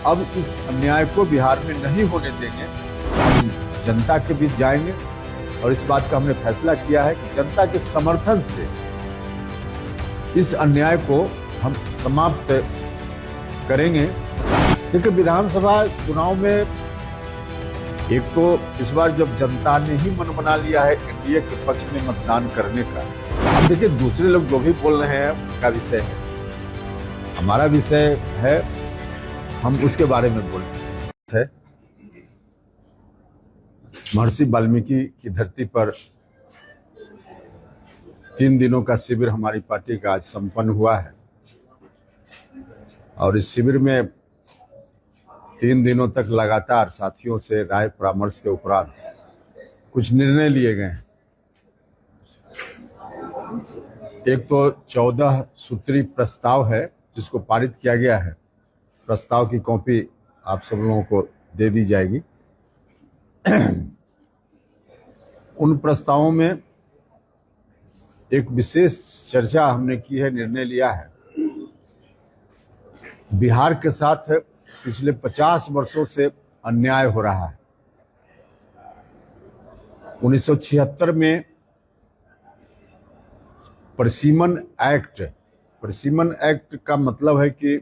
अब इस अन्याय को बिहार में नहीं होने देंगे। हम जनता के बीच जाएंगे और इस बात का हमने फैसला किया है कि जनता के समर्थन से इस अन्याय को हम समाप्त करेंगे। क्योंकि विधानसभा चुनाव में एक तो इस बार जब जनता ने ही मन बना लिया है एनडीए के पक्ष में मतदान करने का, अब देखिए दूसरे लोग जो भी बोल रहे हैं उनका विषय है, हमारा विषय है, हम उसके बारे में बोल रहे हैं। महर्षि वाल्मीकि की धरती पर 3 दिनों का शिविर हमारी पार्टी का आज संपन्न हुआ है और इस शिविर में 3 दिनों तक लगातार साथियों से राय परामर्श के उपरांत कुछ निर्णय लिए गए हैं। एक तो 14 सूत्री प्रस्ताव है जिसको पारित किया गया है। प्रस्ताव की कॉपी आप सब लोगों को दे दी जाएगी। उन प्रस्तावों में एक विशेष चर्चा हमने की है, निर्णय लिया है। बिहार के साथ पिछले 50 वर्षों से अन्याय हो रहा है। 1976 में परिसीमन एक्ट का मतलब है कि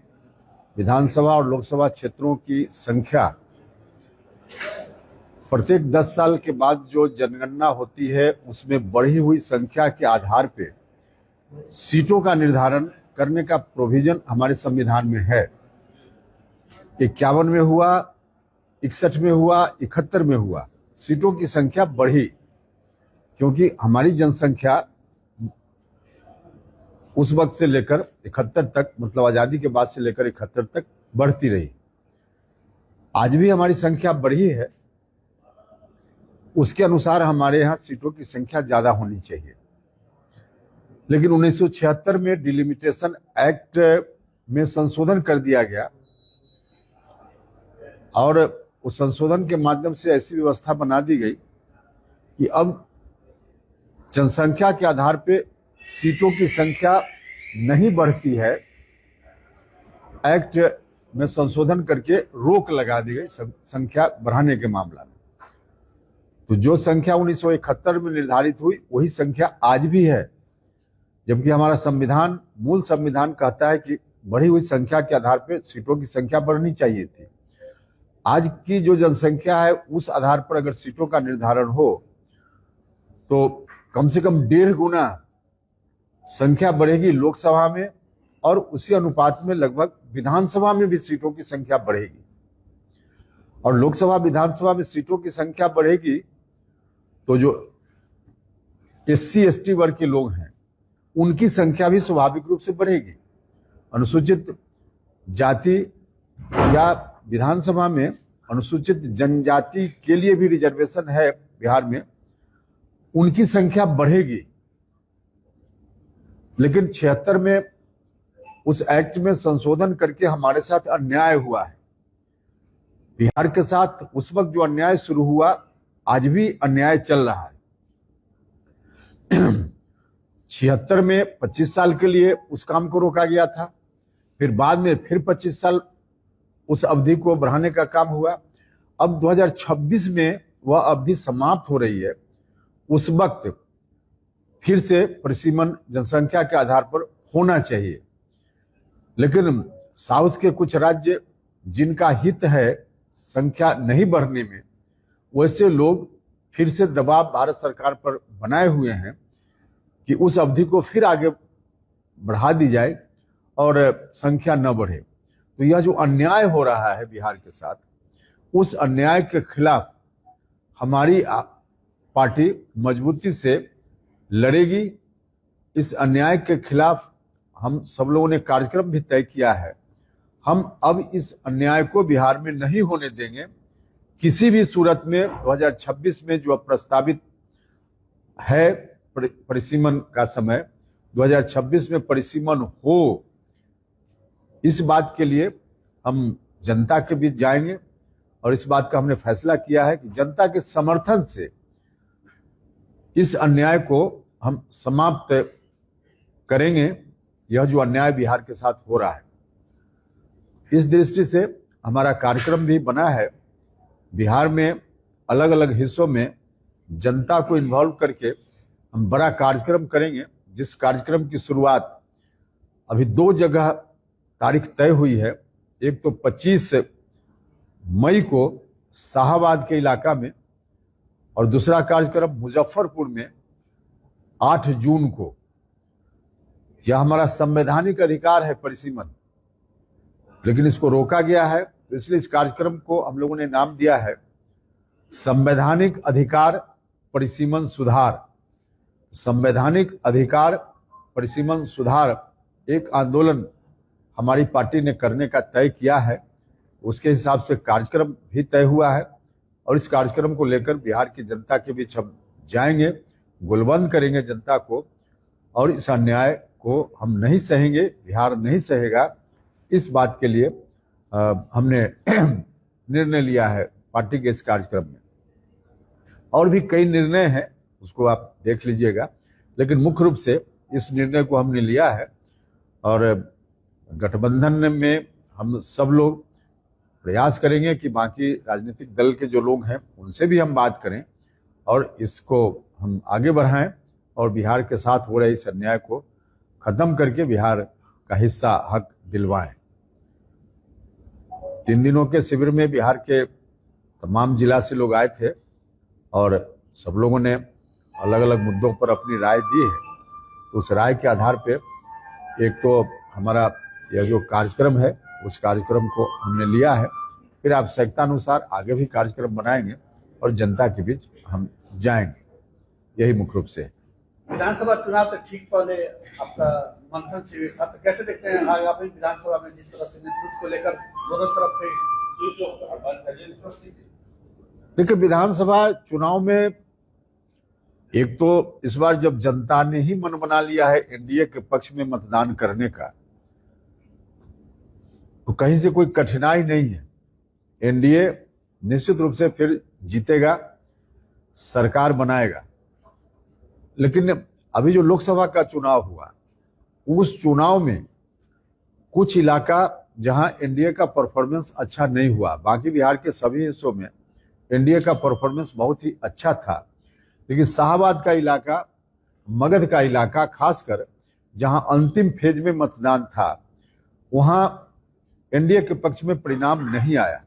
विधानसभा और लोकसभा क्षेत्रों की संख्या प्रत्येक 10 साल के बाद जो जनगणना होती है उसमें बढ़ी हुई संख्या के आधार पे सीटों का निर्धारण करने का प्रोविजन हमारे संविधान में है। 51 में हुआ, 61 में हुआ, 71 में हुआ, सीटों की संख्या बढ़ी क्योंकि हमारी जनसंख्या उस वक्त से लेकर 71 तक, मतलब आजादी के बाद से लेकर 71 तक बढ़ती रही। आज भी हमारी संख्या बढ़ी है, उसके अनुसार हमारे यहाँ सीटों की संख्या ज्यादा होनी चाहिए। लेकिन 1976 में डिलिमिटेशन एक्ट में संशोधन कर दिया गया और उस संशोधन के माध्यम से ऐसी व्यवस्था बना दी गई कि अब जनसंख्या के आधार पे सीटों की संख्या नहीं बढ़ती है। एक्ट में संशोधन करके रोक लगा दी गई संख्या बढ़ाने के मामला में। तो जो संख्या 1971 में निर्धारित हुई वही संख्या आज भी है, जबकि हमारा संविधान, मूल संविधान कहता है कि बढ़ी हुई संख्या के आधार पर सीटों की संख्या बढ़नी चाहिए थी। आज की जो जनसंख्या है उस आधार पर अगर सीटों का निर्धारण हो तो कम से कम 1.5 गुना संख्या बढ़ेगी लोकसभा में और उसी अनुपात में लगभग विधानसभा में भी सीटों की संख्या बढ़ेगी। और लोकसभा विधानसभा में सीटों की संख्या बढ़ेगी तो जो SC ST वर्ग के लोग हैं उनकी संख्या भी स्वाभाविक रूप से बढ़ेगी। अनुसूचित जाति या विधानसभा में अनुसूचित जनजाति के लिए भी रिजर्वेशन है बिहार में, उनकी संख्या बढ़ेगी। लेकिन 76 में उस एक्ट में संशोधन करके हमारे साथ अन्याय हुआ है। बिहार के साथ उस वक्त जो अन्याय शुरू हुआ, आज भी अन्याय चल रहा है। 76 में 25 साल के लिए उस काम को रोका गया था, फिर बाद में फिर 25 साल उस अवधि को बढ़ाने का काम हुआ। अब 2026 में वह अवधि समाप्त हो रही है। उस वक्त फिर से परिसीमन जनसंख्या के आधार पर होना चाहिए। लेकिन साउथ के कुछ राज्य जिनका हित है संख्या नहीं बढ़ने में, वैसे लोग फिर से दबाव भारत सरकार पर बनाए हुए हैं कि उस अवधि को फिर आगे बढ़ा दी जाए और संख्या न बढ़े। तो यह जो अन्याय हो रहा है बिहार के साथ, उस अन्याय के खिलाफ हमारी पार्टी मजबूती से लड़ेगी। इस अन्याय के खिलाफ हम सब लोगों ने कार्यक्रम भी तय किया है। हम अब इस अन्याय को बिहार में नहीं होने देंगे। किसी भी सूरत में 2026 में जो प्रस्तावित है परिसीमन का समय, 2026 में परिसीमन हो, इस बात के लिए हम जनता के बीच जाएंगे और इस बात का हमने फैसला किया है कि जनता के समर्थन से इस अन्याय को हम समाप्त करेंगे। यह जो अन्याय बिहार के साथ हो रहा है, इस दृष्टि से हमारा कार्यक्रम भी बना है। बिहार में अलग अलग हिस्सों में जनता को इन्वॉल्व करके हम बड़ा कार्यक्रम करेंगे, जिस कार्यक्रम की शुरुआत अभी 2 जगह तारीख तय हुई है। एक तो 25 मई को शाहाबाद के इलाका में और दूसरा कार्यक्रम मुजफ्फरपुर में 8 जून को। यह हमारा संवैधानिक अधिकार है परिसीमन, लेकिन इसको रोका गया है, तो इसलिए इस कार्यक्रम को हम लोगों ने नाम दिया है संवैधानिक अधिकार परिसीमन सुधार। संवैधानिक अधिकार परिसीमन सुधार एक आंदोलन हमारी पार्टी ने करने का तय किया है। उसके हिसाब से कार्यक्रम भी तय हुआ है और इस कार्यक्रम को लेकर बिहार की जनता के बीच हम जाएंगे, गुलबंद करेंगे जनता को, और इस अन्याय को हम नहीं सहेंगे, बिहार नहीं सहेगा। इस बात के लिए हमने निर्णय लिया है पार्टी के इस कार्यक्रम में। और भी कई निर्णय हैं, उसको आप देख लीजिएगा, लेकिन मुख्य रूप से इस निर्णय को हमने लिया है। और गठबंधन में हम सब लोग प्रयास करेंगे कि बाकी राजनीतिक दल के जो लोग हैं उनसे भी हम बात करें और इसको हम आगे बढ़ाएं और बिहार के साथ हो रहे इस अन्याय को खत्म करके बिहार का हिस्सा हक दिलवाएं। 3 दिनों के शिविर में बिहार के तमाम जिला से लोग आए थे और सब लोगों ने अलग अलग मुद्दों पर अपनी राय दी है। तो उस राय के आधार पे एक तो हमारा यह जो कार्यक्रम है उस कार्यक्रम को हमने लिया है, फिर आवश्यकता अनुसार आगे भी कार्यक्रम बनाएंगे और जनता के बीच हम जाएंगे। यही मुख्य रूप से है। विधानसभा चुनाव से ठीक पहले आपका मंथन शिविर था, तो कैसे देखते हैं आगामी विधानसभा में जिस तरह से नेतृत्व को लेकर दोनों तरफ से? देखिए, विधानसभा चुनाव में एक तो इस बार जब जनता ने ही मन बना लिया है एनडीए के पक्ष में मतदान करने का, तो कहीं से कोई कठिनाई नहीं है। एनडीए निश्चित रूप से फिर जीतेगा, सरकार बनाएगा। लेकिन अभी जो लोकसभा का चुनाव हुआ, उस चुनाव में कुछ इलाका जहां एनडीए का परफॉर्मेंस अच्छा नहीं हुआ, बाकी बिहार के सभी हिस्सों में एनडीए का परफॉर्मेंस बहुत ही अच्छा था। लेकिन शाहाबाद का इलाका, मगध का इलाका, खासकर जहां अंतिम फेज में मतदान था, वहां एनडीए के पक्ष में परिणाम नहीं आया।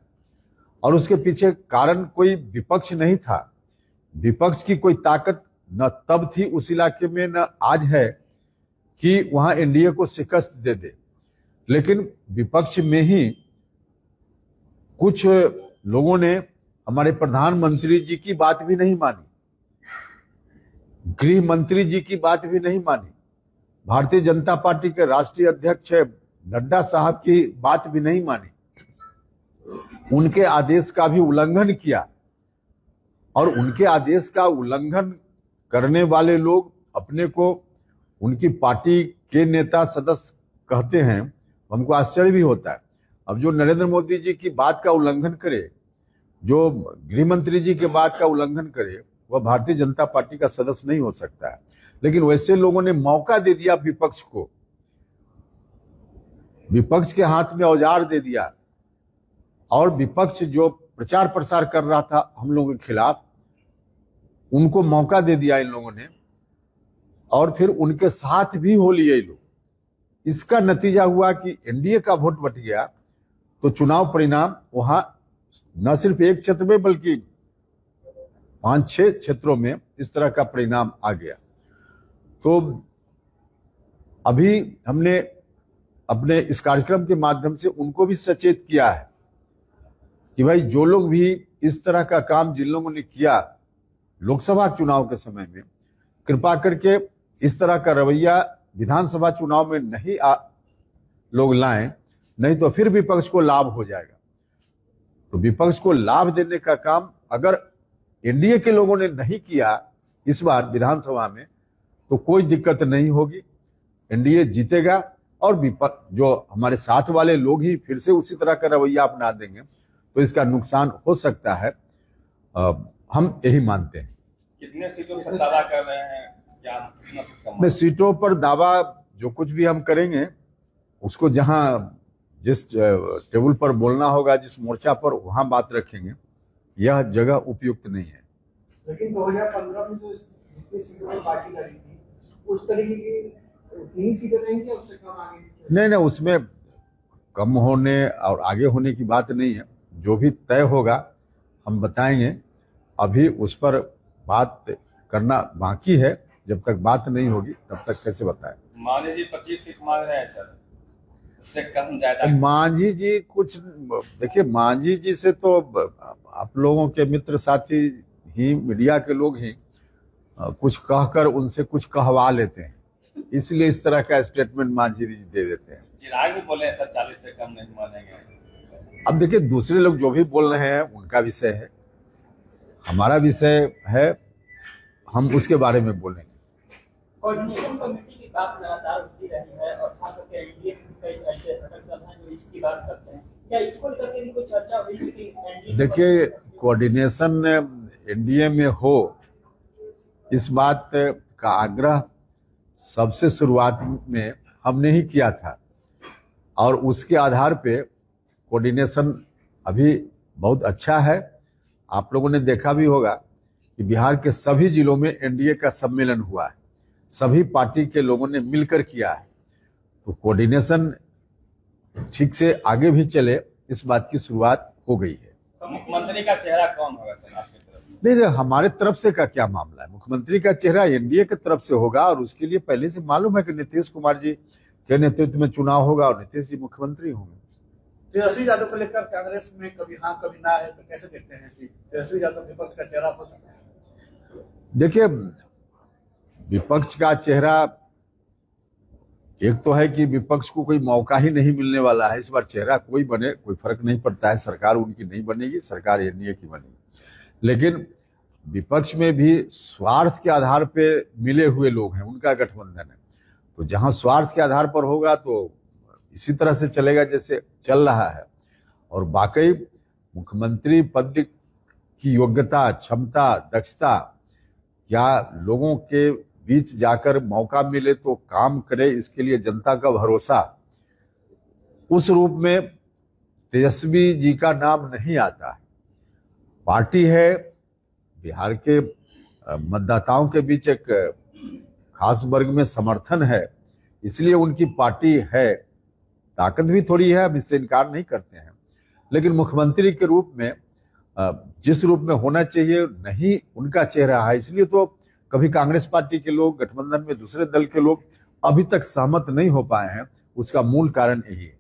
और उसके पीछे कारण कोई विपक्ष नहीं था। विपक्ष की कोई ताकत न तब थी उस इलाके में, न आज है कि वहां एनडीए को शिकस्त दे दे। लेकिन विपक्ष में ही कुछ लोगों ने हमारे प्रधानमंत्री जी की बात भी नहीं मानी, गृह मंत्री जी की बात भी नहीं मानी, भारतीय जनता पार्टी के राष्ट्रीय अध्यक्ष नड्डा साहब की बात भी नहीं मानी, उनके आदेश का भी उल्लंघन किया। और उनके आदेश का उल्लंघन करने वाले लोग अपने को उनकी पार्टी के नेता सदस्य कहते हैं, हमको आश्चर्य भी होता है। अब जो नरेंद्र मोदी जी की बात का उल्लंघन करे, जो गृह मंत्री जी के बात का उल्लंघन करे, वह भारतीय जनता पार्टी का सदस्य नहीं हो सकता है। लेकिन वैसे लोगों ने मौका दे दिया विपक्ष को, विपक्ष के हाथ में औजार दे दिया, और विपक्ष जो प्रचार प्रसार कर रहा था हम लोगों के खिलाफ, उनको मौका दे दिया इन लोगों ने, और फिर उनके साथ भी हो लिए लोग। इसका नतीजा हुआ कि एनडीए का वोट बट गया। तो चुनाव परिणाम वहां न सिर्फ एक क्षेत्र में बल्कि 5-6 क्षेत्रों में इस तरह का परिणाम आ गया। तो अभी हमने अपने इस कार्यक्रम के माध्यम से उनको भी सचेत किया है कि भाई जो लोग भी इस तरह का काम जिन लोगों ने किया लोकसभा चुनाव के समय में, कृपा करके इस तरह का रवैया विधानसभा चुनाव में नहीं लोग लाएं, नहीं तो फिर विपक्ष को लाभ हो जाएगा। तो विपक्ष को लाभ देने का काम अगर एनडीए के लोगों ने नहीं किया इस बार विधानसभा में, तो कोई दिक्कत नहीं होगी, एनडीए जीतेगा। और विपक्ष जो हमारे साथ वाले लोग ही फिर से उसी तरह का रवैया अपना देंगे तो इसका नुकसान हो सकता है, हम यही मानते हैं। कितने सीटों पर दावा कर रहे हैं? क्या सीटों पर दावा जो कुछ भी हम करेंगे उसको जहां जिस टेबल पर बोलना होगा, जिस मोर्चा पर, वहां बात रखेंगे। यह जगह उपयुक्त नहीं है। लेकिन 2015 में जो जितनी सीटों पर पार्टी लड़ी थी, उस तरीके की 3 सीटें रहेंगी या उससे कम आगे? नहीं, उसमें कम होने और आगे होने की बात नहीं है। जो भी तय होगा हम बताएंगे। अभी उस पर बात करना बाकी है। जब तक बात नहीं होगी तब तक कैसे बताएं। मांझी जी 25 सीट मांग रहे हैं सर, उससे कम ज्यादा। मांझी जी कुछ, देखिए मांझी जी से तो आप लोगों के मित्र साथी ही, मीडिया के लोग ही कुछ कहकर उनसे कुछ कहवा लेते हैं, इसलिए इस तरह का स्टेटमेंट मांझी जी दे देते हैं। चिराग भी बोले हैं सर 40 से कम नहीं मानेंगे। अब देखिए, दूसरे लोग जो भी बोल रहे हैं उनका विषय है, हमारा विषय है, हम उसके बारे में बोलेंगे। कोऑर्डिनेशन कमेटी की बात लगातार उठती रही है और खास करके एनडीए में कई ऐसे घटक दल हैं जो इसकी बात करते हैं। क्या इसको लेकर के भी कोई चर्चा हुई थी कि एनडीए? देखिए, कोऑर्डिनेशन एनडीए में हो, इस बात का आग्रह सबसे शुरुआत में हमने ही किया था और उसके आधार पे कोऑर्डिनेशन अभी बहुत अच्छा है। आप लोगों ने देखा भी होगा कि बिहार के सभी जिलों में एनडीए का सम्मेलन हुआ है, सभी पार्टी के लोगों ने मिलकर किया है। तो कोऑर्डिनेशन ठीक से आगे भी चले, इस बात की शुरुआत हो गई है। तो मुख्यमंत्री का चेहरा कौन होगा सर आपकी तरफ से? नहीं, हमारे तरफ से का क्या मामला है। मुख्यमंत्री का चेहरा एनडीए की तरफ से होगा और उसके लिए पहले से मालूम है कि नीतीश कुमार जी के नेतृत्व में चुनाव होगा और नीतीश जी मुख्यमंत्री होंगे। तेजस्वी यादव को लेकर कांग्रेस में कभी हाँ कभी ना है, तो कैसे देखते हैं कि तेजस्वी यादव विपक्ष का चेहरा हो सकता है? देखिए, विपक्ष का चेहरा, एक तो है कि विपक्ष को कोई मौका ही नहीं मिलने वाला है। इस बार चेहरा कोई बने कोई फर्क नहीं पड़ता है। सरकार उनकी नहीं बनेगी, सरकार एनडीए की बनेगी। लेकिन विपक्ष में भी स्वार्थ के आधार पे मिले हुए लोग हैं, उनका गठबंधन है। तो जहां स्वार्थ के आधार पर होगा तो इसी तरह से चलेगा जैसे चल रहा है। और वाकई मुख्यमंत्री पद की योग्यता, क्षमता, दक्षता, क्या लोगों के बीच जाकर मौका मिले तो काम करे, इसके लिए जनता का भरोसा, उस रूप में तेजस्वी जी का नाम नहीं आता है। पार्टी है, बिहार के मतदाताओं के बीच एक खास वर्ग में समर्थन है, इसलिए उनकी पार्टी है। ताकत भी थोड़ी है, हम इससे इनकार नहीं करते हैं। लेकिन मुख्यमंत्री के रूप में जिस रूप में होना चाहिए, नहीं उनका चेहरा है। इसलिए तो कभी कांग्रेस पार्टी के लोग, गठबंधन में दूसरे दल के लोग अभी तक सहमत नहीं हो पाए हैं। उसका मूल कारण यही है।